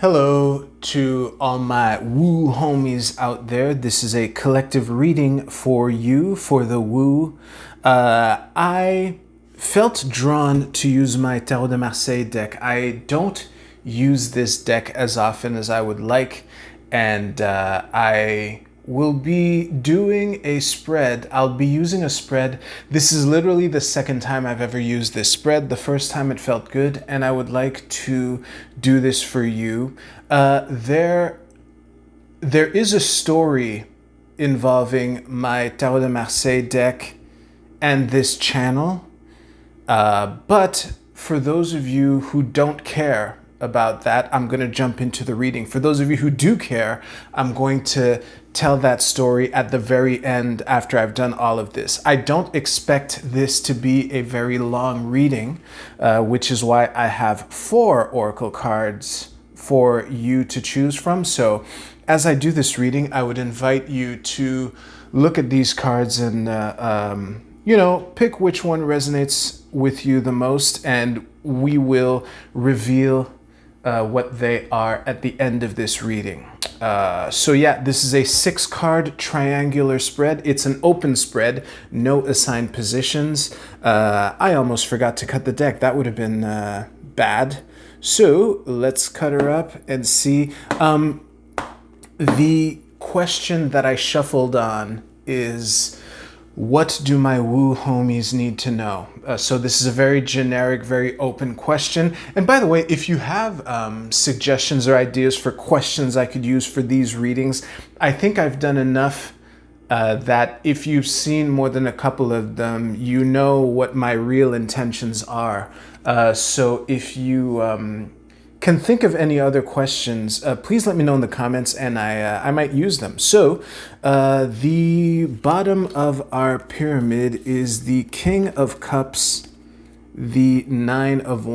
Hello to all my woo homies out there. This is a collective reading for you, for the woo. I felt drawn to use my Tarot de Marseille deck. I don't use this deck as often as I would like, and I will be doing a spread. I'll be using a spread. This is literally the second time I've ever used this spread. The first time it felt good, and I would like to do this for you. There is a story involving my Tarot de Marseille deck and this channel, but for those of you who don't care about that, I'm going to jump into the reading. For those of you who do care, I'm going to tell that story at the very end after I've done all of this. I don't expect this to be a very long reading, which is why I have 4 oracle cards for you to choose from. So as I do this reading, I would invite you to look at these cards and pick which one resonates with you the most, and we will reveal what they are at the end of this reading. So yeah, this is a 6-card triangular spread. It's an open spread, no assigned positions. I almost forgot to cut the deck. That would have been bad. So let's cut her up and see. The question that I shuffled on is, what do my woo homies need to know? So this is a very generic, very open question. And by the way, if you have suggestions or ideas for questions I could use for these readings, I think I've done enough that if you've seen more than a couple of them, you know what my real intentions are. So if you can think of any other questions, please let me know in the comments, and I might use them. So the bottom of our pyramid is the King of Cups, the Nine of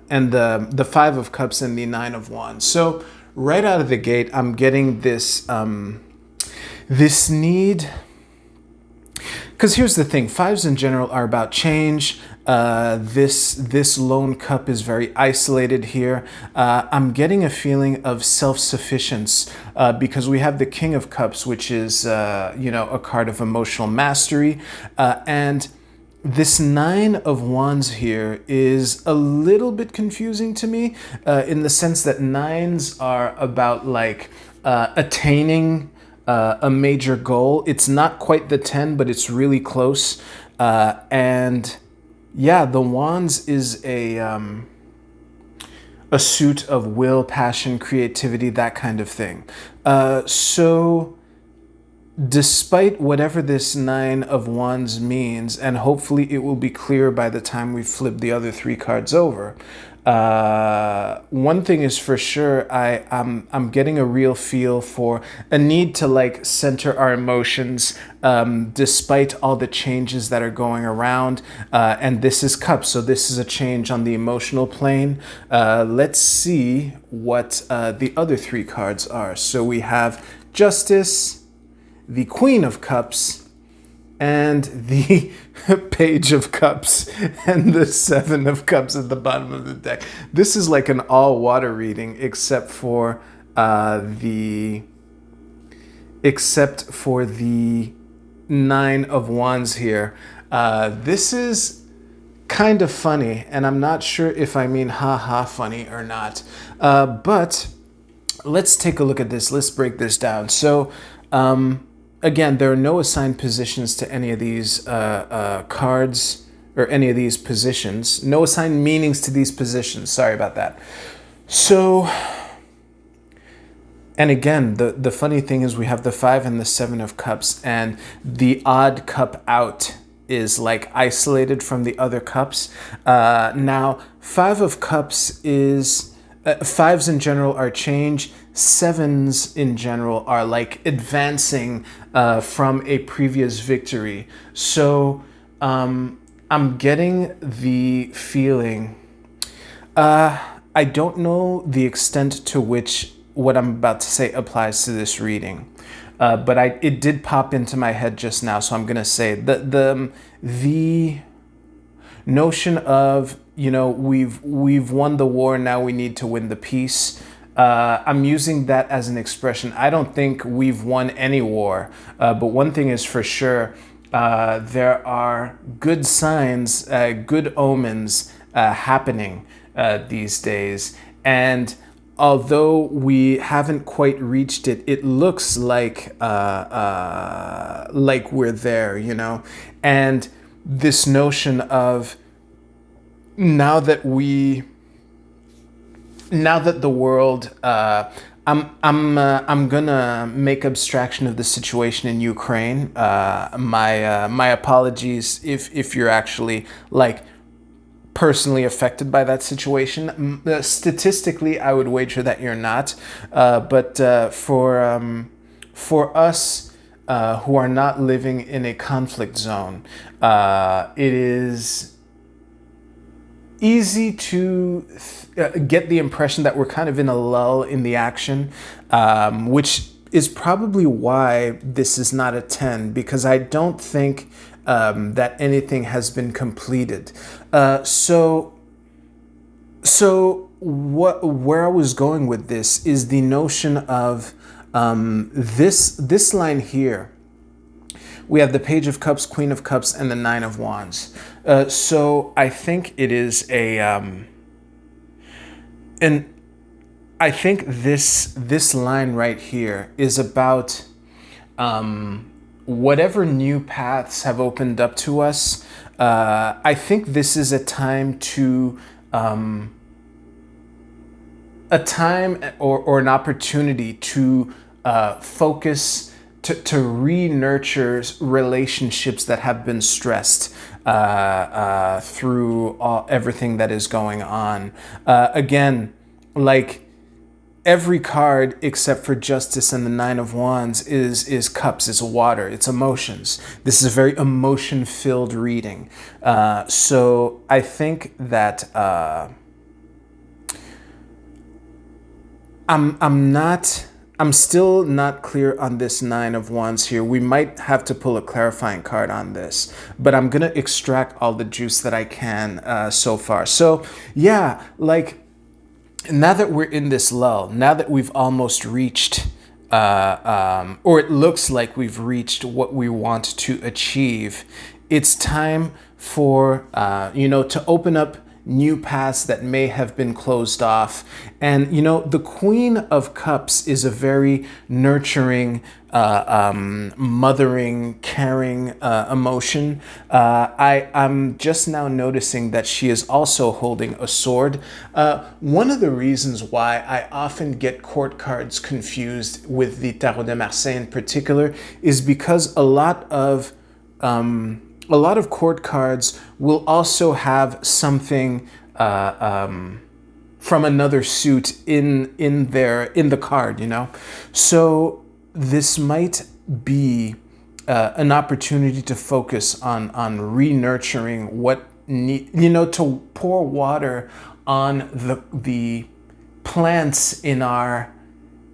and the Five of Cups and the Nine of Wands. So right out of the gate, I'm getting this this need. Because here's the thing, 5s in general are about change. This lone cup is very isolated here. I'm getting a feeling of self-sufficiency because we have the King of Cups, which is a card of emotional mastery, and this Nine of Wands here is a little bit confusing to me in the sense that 9s are about like attaining a major goal. It's not quite the 10, but it's really close. And yeah, the Wands is a suit of will, passion, creativity, that kind of thing. So despite whatever this Nine of Wands means, and hopefully it will be clear by the time we flip the other 3 cards over, one thing is for sure, I'm getting a real feel for a need to like center our emotions despite all the changes that are going around, and this is Cups, so this is a change on the emotional plane. Let's see what the other 3 cards are. So we have Justice, the Queen of Cups, and the Page of Cups, and the 7 of Cups at the bottom of the deck. This is like an all-water reading, except for the Nine of Wands here. This is kind of funny, and I'm not sure if I mean ha-ha funny or not. But let's take a look at this. Let's break this down. So, again, there are no assigned positions to any of these cards or any of these positions. No assigned meanings to these positions. Sorry about that. So, and again, the funny thing is we have the 5 and the 7 of Cups, and the odd cup out is like isolated from the other cups. Now, 5 of Cups is... 5s in general are change. 7s in general are like advancing from a previous victory. So I'm getting the feeling, I don't know the extent to which what I'm about to say applies to this reading, but it did pop into my head just now, so I'm gonna say the notion of, we've won the war, now we need to win the peace. I'm using that as an expression. I don't think we've won any war, but one thing is for sure, there are good signs, good omens happening these days. And although we haven't quite reached it, it looks like we're there, you know? And this notion of now that the world, I'm gonna make abstraction of the situation in Ukraine. My apologies if you're actually like personally affected by that situation. Statistically, I would wager that you're not. But for us who are not living in a conflict zone, it is easy to get the impression that we're kind of in a lull in the action, which is probably why this is not a 10, because I don't think that anything has been completed. So where I was going with this is the notion of this line here. We have the Page of Cups, Queen of Cups, and the Nine of Wands. So I think it is and I think this line right here is about whatever new paths have opened up to us. I think this is a time to or an opportunity to focus, to re-nurture relationships that have been stressed through everything that is going on. Again, like every card except for Justice and the Nine of Wands is cups, it's water, it's emotions. This is a very emotion-filled reading. So I think that I'm still not clear on this Nine of Wands here. We might have to pull a clarifying card on this, but I'm gonna extract all the juice that I can so far. So yeah, like now that we're in this lull, now that we've almost reached, or it looks like we've reached what we want to achieve, it's time for, to open up new paths that may have been closed off. And the Queen of Cups is a very nurturing, mothering, caring emotion. I'm just now noticing that she is also holding a sword. One of the reasons why I often get court cards confused with the Tarot de Marseille in particular is because a lot of court cards will also have something from another suit in the card, So this might be an opportunity to focus on re-nurturing what to pour water on the plants in our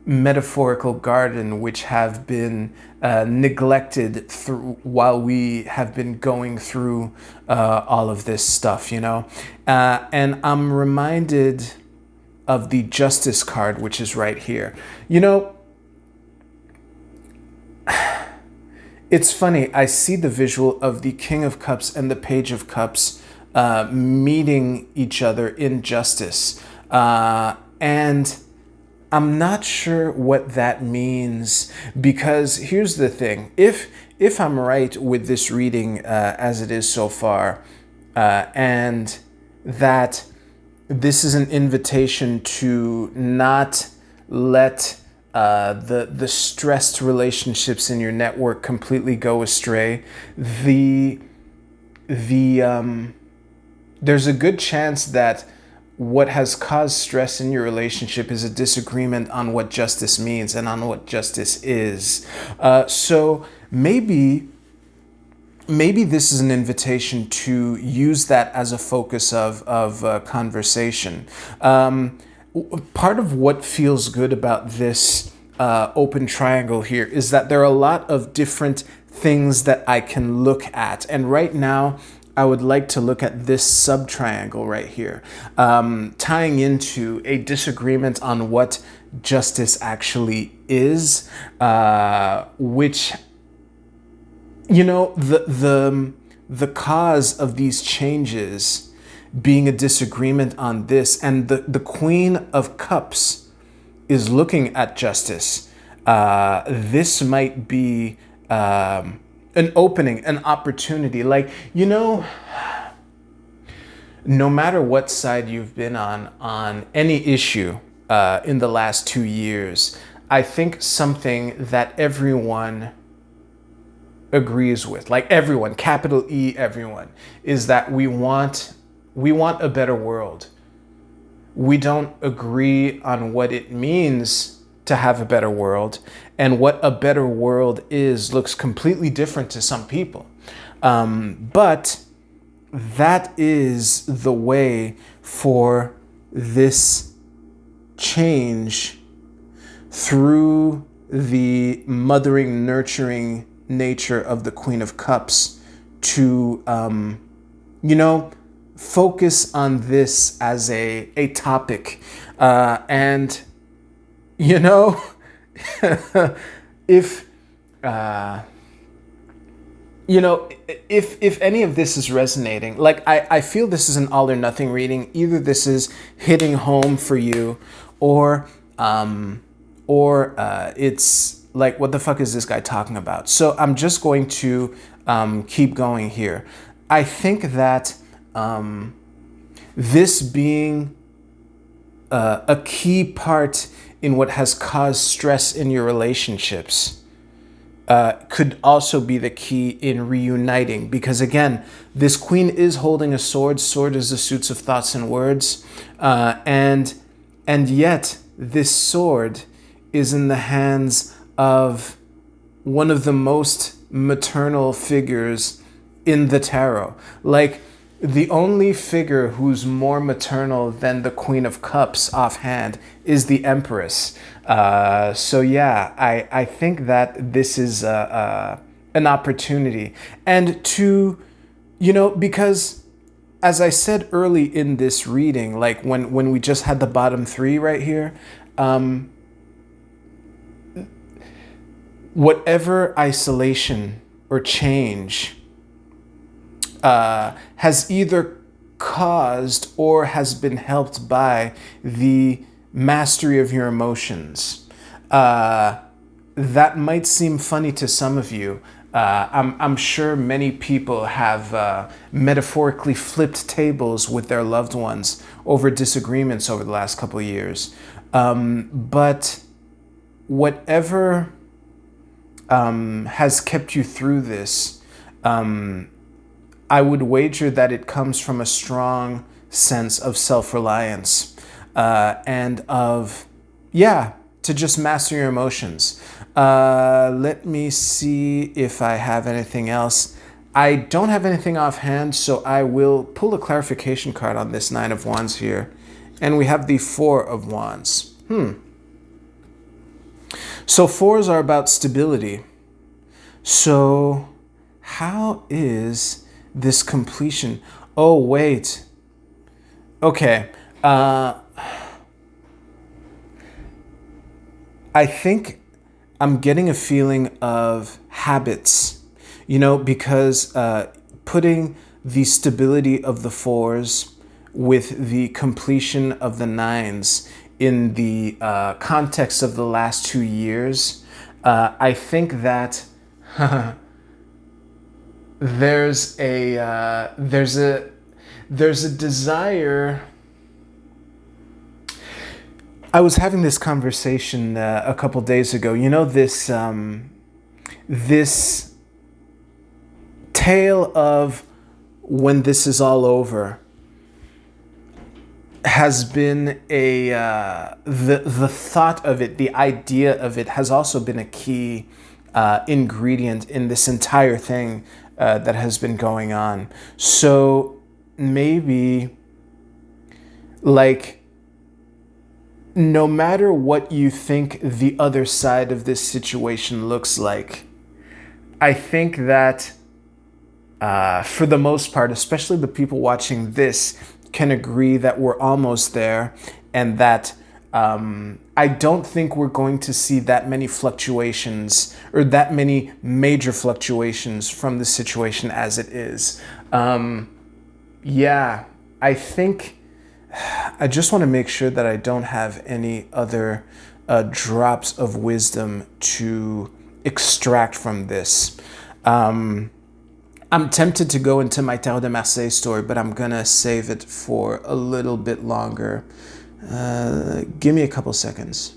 metaphorical garden, which have been neglected while we have been going through all of this stuff, and I'm reminded of the Justice card, which is right here. It's funny, I see the visual of the King of Cups and the Page of Cups meeting each other in justice, and I'm not sure what that means, because here's the thing. If I'm right with this reading as it is so far, and that this is an invitation to not let the stressed relationships in your network completely go astray, there's a good chance that what has caused stress in your relationship is a disagreement on what justice means and on what justice is. So maybe this is an invitation to use that as a focus of conversation. Part of what feels good about this open triangle here is that there are a lot of different things that I can look at. And right now, I would like to look at this sub-triangle right here, tying into a disagreement on what justice actually is, which, you know, the cause of these changes being a disagreement on this, and the Queen of Cups is looking at justice. This might be an opening, an opportunity. Like, you know, no matter what side you've been on any issue in the last 2 years, I think something that everyone agrees with, like everyone, capital E, everyone, is that we want a better world. We don't agree on what it means to have a better world, and what a better world is looks completely different to some people. But that is the way for this change through the mothering, nurturing nature of the Queen of Cups to, you know, focus on this as a topic. And, you know, if, you know, if any of this is resonating, like I feel this is an all or nothing reading. Either this is hitting home for you, or it's like, what the fuck is this guy talking about? So I'm just going to keep going here. I think that this being a key part in what has caused stress in your relationships could also be the key in reuniting, because again, this queen is holding a sword. Sword is the suits of thoughts and words, and yet this sword is in the hands of one of the most maternal figures in the tarot. Like, the only figure who's more maternal than the Queen of Cups offhand is the Empress. So yeah, I think that this is an opportunity. And to, you know, because as I said early in this reading, like when we just had the bottom three right here, whatever isolation or change has either caused or has been helped by the mastery of your emotions. That might seem funny to some of you. I'm sure many people have metaphorically flipped tables with their loved ones over disagreements over the last couple of years. But whatever has kept you through this, I would wager that it comes from a strong sense of self-reliance and of, yeah, to just master your emotions. Let me see if I have anything else. I don't have anything offhand, so I will pull a clarification card on this Nine of Wands here. And we have the Four of Wands. So fours are about stability. So how is this completion? Oh, wait. Okay. I think I'm getting a feeling of habits, you know, because putting the stability of the fours with the completion of the nines in the context of the last 2 years, I think that there's a desire. I was having this conversation a couple days ago. You know, this this tale of when this is all over has been a the thought of it, the idea of it has also been a key ingredient in this entire thing that has been going on. So maybe, like, no matter what you think the other side of this situation looks like, I think that for the most part, especially the people watching this, can agree that we're almost there, and that I don't think we're going to see that many fluctuations or that many major fluctuations from the situation as it is. Yeah, I think I just want to make sure that I don't have any other drops of wisdom to extract from this. I'm tempted to go into my Tarot de Marseille story, but I'm gonna save it for a little bit longer. Give me a couple seconds.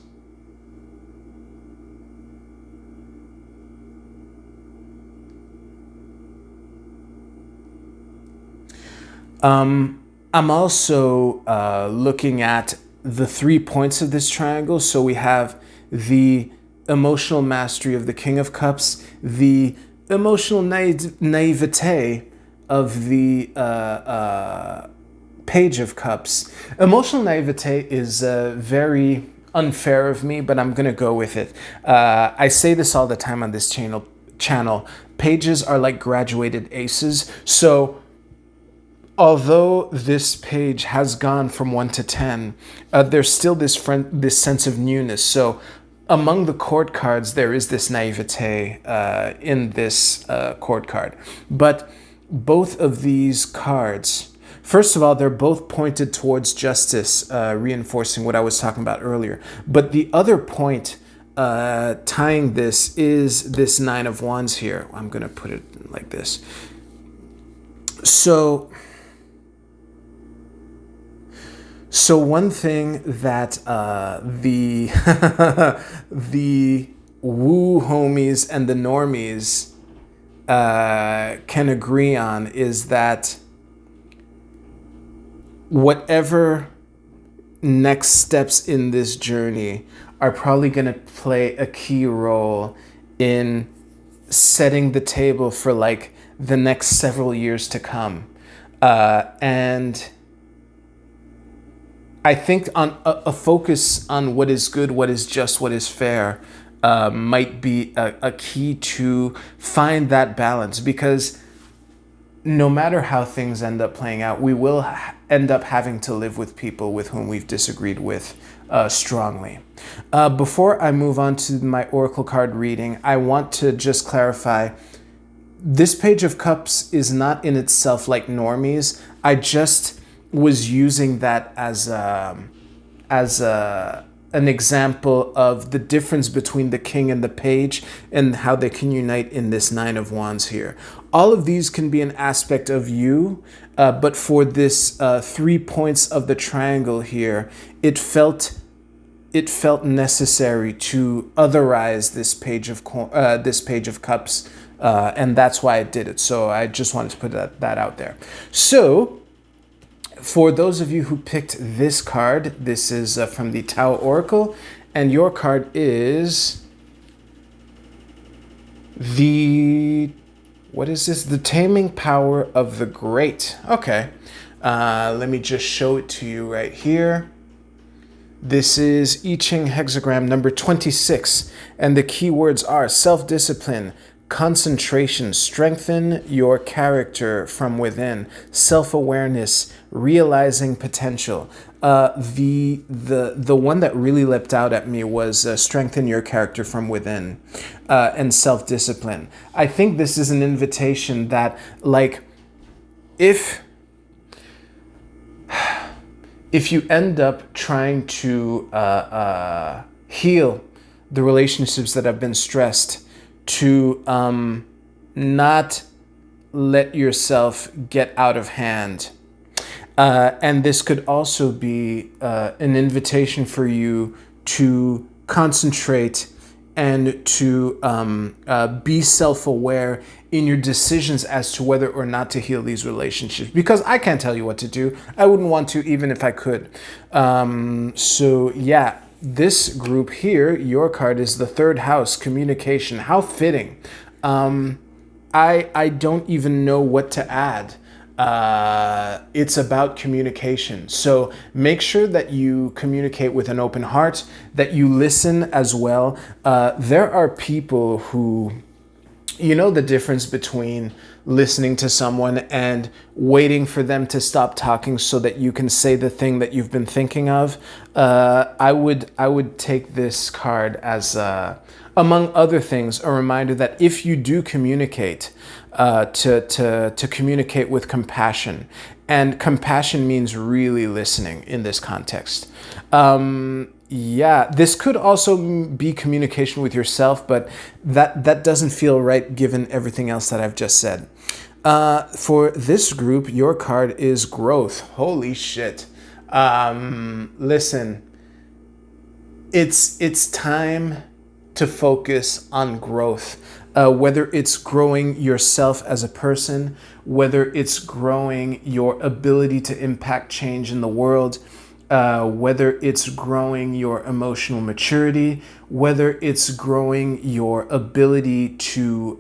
I'm also looking at the 3 points of this triangle. So we have the emotional mastery of the King of Cups, the emotional naivete of the Page of Cups. Emotional naivete is very unfair of me, but I'm gonna go with it. I say this all the time on this channel. Pages are like graduated aces. So although this page has gone from 1 to 10, there's still this sense of newness. So among the court cards, there is this naivete in this court card. But both of these cards, first of all, they're both pointed towards justice, reinforcing what I was talking about earlier. But the other point tying this is this Nine of Wands here. I'm going to put it like this. So one thing that the the woo homies and the normies can agree on is that whatever next steps in this journey are probably going to play a key role in setting the table for like the next several years to come. And I think on a focus on what is good, what is just, what is fair might be a key to find that balance, because no matter how things end up playing out, we will end up having to live with people with whom we've disagreed with strongly. Before I move on to my Oracle card reading, I want to just clarify, this Page of Cups is not in itself like normies. I just was using that as an example of the difference between the King and the Page and how they can unite in this Nine of Wands here. All of these can be an aspect of you, but for this 3 points of the triangle here, it felt necessary to otherize this Page of Cups, and that's why I did it. So I just wanted to put that out there. So for those of you who picked this card, this is from the Tao Oracle, and your card is what is this? The Taming Power of the Great. Okay, let me just show it to you right here. This is I Ching Hexagram number 26, and the keywords are self-discipline, concentration, strengthen your character from within, self-awareness, realizing potential. The one that really leapt out at me was strengthen your character from within, and self-discipline. I think this is an invitation that, like, if you end up trying to heal the relationships that have been stressed, to not let yourself get out of hand. And this could also be an invitation for you to concentrate and to be self-aware in your decisions as to whether or not to heal these relationships. Because I can't tell you what to do. I wouldn't want to, even if I could. So yeah, this group here, your card is the third house, communication. How fitting. I don't even know what to add. It's about communication. So make sure that you communicate with an open heart, that you listen as well. There are people who, You know the difference between listening to someone and waiting for them to stop talking so that you can say the thing that you've been thinking of? I would take this card as, among other things, a reminder that if you do communicate, to communicate with compassion, and compassion means really listening in this context. Yeah, this could also be communication with yourself, but that doesn't feel right given everything else that I've just said. For this group, your card is growth. Holy shit. Listen, it's time to focus on growth. Whether it's growing yourself as a person, whether it's growing your ability to impact change in the world, whether it's growing your emotional maturity, whether it's growing your ability to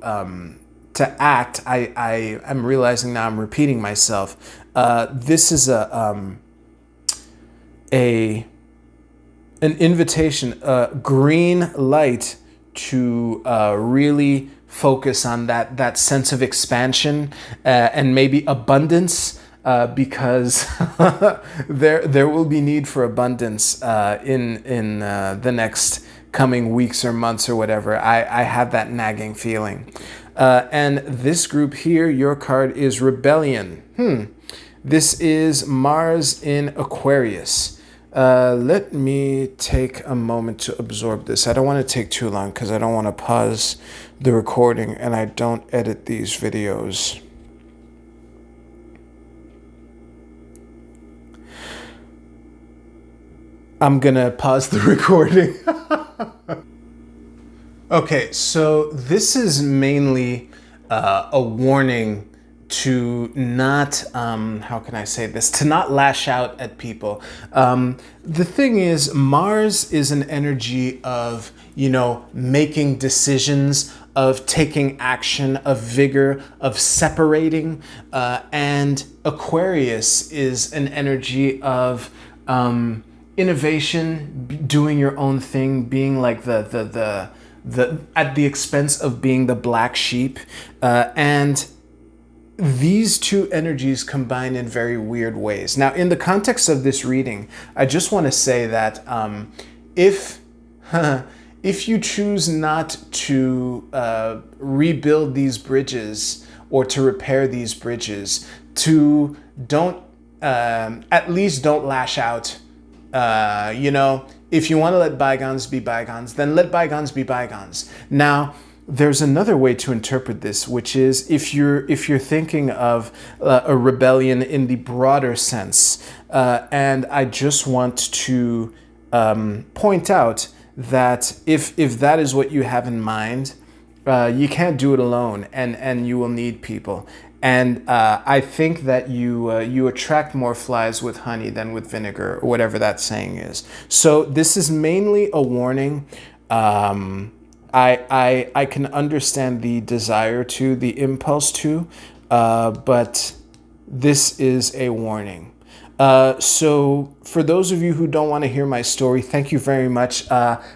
act. I'm realizing now I'm repeating myself. This is an invitation, a green light to really focus on that sense of expansion and maybe abundance. Because there will be need for abundance in the next coming weeks or months or whatever. I have that nagging feeling. And this group here, your card is Rebellion. This is Mars in Aquarius. Let me take a moment to absorb this. I don't want to take too long because I don't want to pause the recording and I don't edit these videos. I'm gonna pause the recording. Okay, so this is mainly a warning to not, how can I say this, to not lash out at people. The thing is, Mars is an energy of, making decisions, of taking action, of vigor, of separating, and Aquarius is an energy of innovation, doing your own thing, being like the at the expense of being the black sheep, and these two energies combine in very weird ways. Now, in the context of this reading, I just want to say that if you choose not to rebuild these bridges or to repair these bridges, at least don't lash out. If you want to let bygones be bygones, then let bygones be bygones. Now, there's another way to interpret this, which is if you're thinking of a rebellion in the broader sense, and I just want to point out that if that is what you have in mind, you can't do it alone, and you will need people. And I think that you attract more flies with honey than with vinegar, or whatever that saying is. So this is mainly a warning. I can understand the desire to, the impulse to, but this is a warning. So for those of you who don't want to hear my story, thank you very much.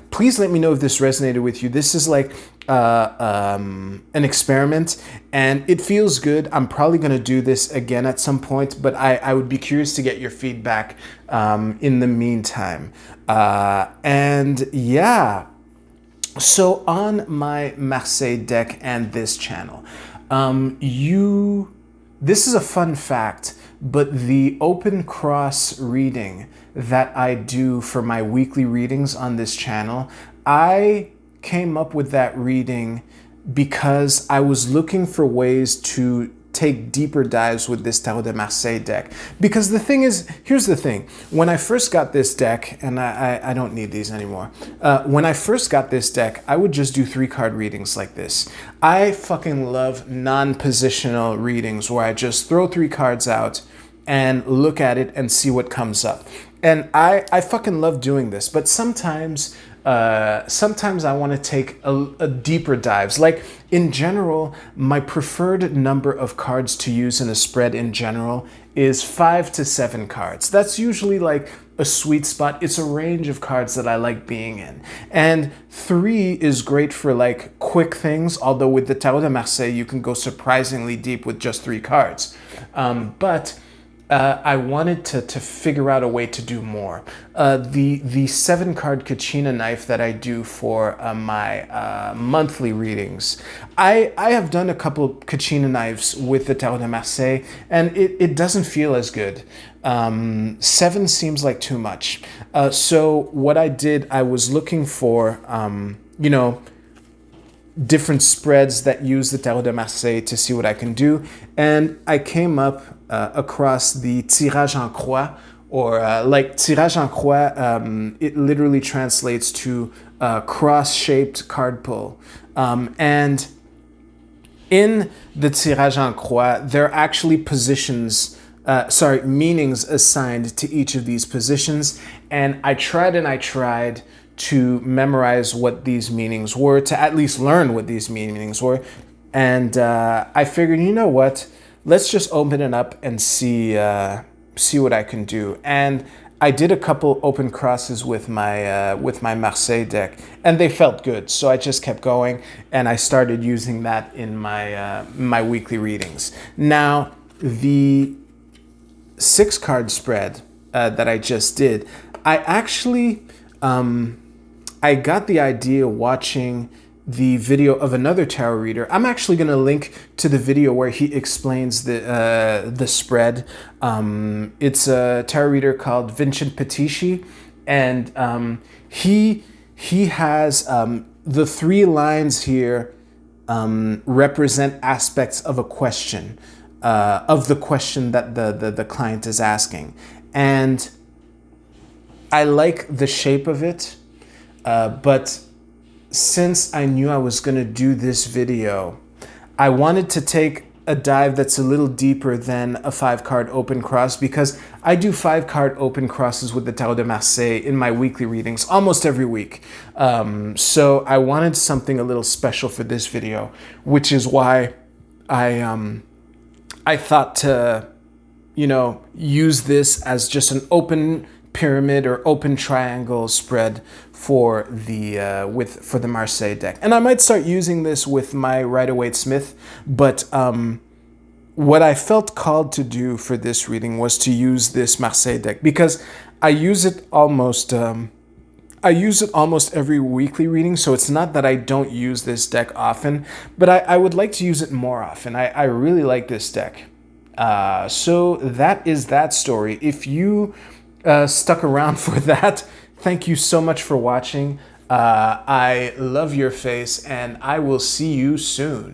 Please let me know if this resonated with you. This is like an experiment and it feels good. I'm probably going to do this again at some point, but I would be curious to get your feedback in the meantime. And yeah, so on my Marseille deck and this channel, this is a fun fact, but the open cross reading that I do for my weekly readings on this channel, I came up with that reading because I was looking for ways to take deeper dives with this Tarot de Marseille deck. Because the thing is, here's the thing. When I first got this deck, and I don't need these anymore. When I first got this deck, I would just do 3-card readings like this. I fucking love non-positional readings where I just throw 3 cards out and look at it and see what comes up. And I fucking love doing this, but sometimes I want to take a deeper dives. Like in general, my preferred number of cards to use in a spread in general is 5 to 7 cards. That's usually like a sweet spot. It's a range of cards that I like being in. And 3 is great for like quick things, although with the Tarot de Marseille, you can go surprisingly deep with just 3 cards. But I wanted to figure out a way to do more. The 7-card Kachina knife that I do for my monthly readings, I have done a couple Kachina knives with the Tarot de Marseille, and it doesn't feel as good. 7 seems like too much. So what I did, I was looking for, you know, different spreads that use the Tarot de Marseille to see what I can do. And I came up across the tirage en croix, or like tirage en croix, it literally translates to cross-shaped card pull. And in the tirage en croix, there are actually meanings assigned to each of these positions. And I tried to memorize what these meanings were, to at least learn what these meanings were. And I figured, you know what? Let's just open it up and see what I can do. And I did a couple open crosses with my Marseille deck, and they felt good. So I just kept going, and I started using that in my weekly readings. Now, the 6-card spread that I just did, I actually I got the idea watching the video of another tarot reader. I'm actually going to link to the video where he explains the spread. It's a tarot reader called Vincent Petici, and he has the 3 lines here represent aspects of a question, of the question that the client is asking. And I like the shape of it, but since I knew I was going to do this video, I wanted to take a dive that's a little deeper than a 5-card open cross, because I do 5-card open crosses with the Tarot de Marseille in my weekly readings almost every week. So I wanted something a little special for this video, which is why I thought to, you know, use this as just an open pyramid or open triangle spread for the for the Marseille deck. And I might start using this with my Rider-Waite-Smith, but what I felt called to do for this reading was to use this Marseille deck, because I use it almost every weekly reading. So it's not that I don't use this deck often, but I would like to use it more often. I really like this deck. So that is that story. If you stuck around for that, thank you so much for watching. I love your face, and I will see you soon.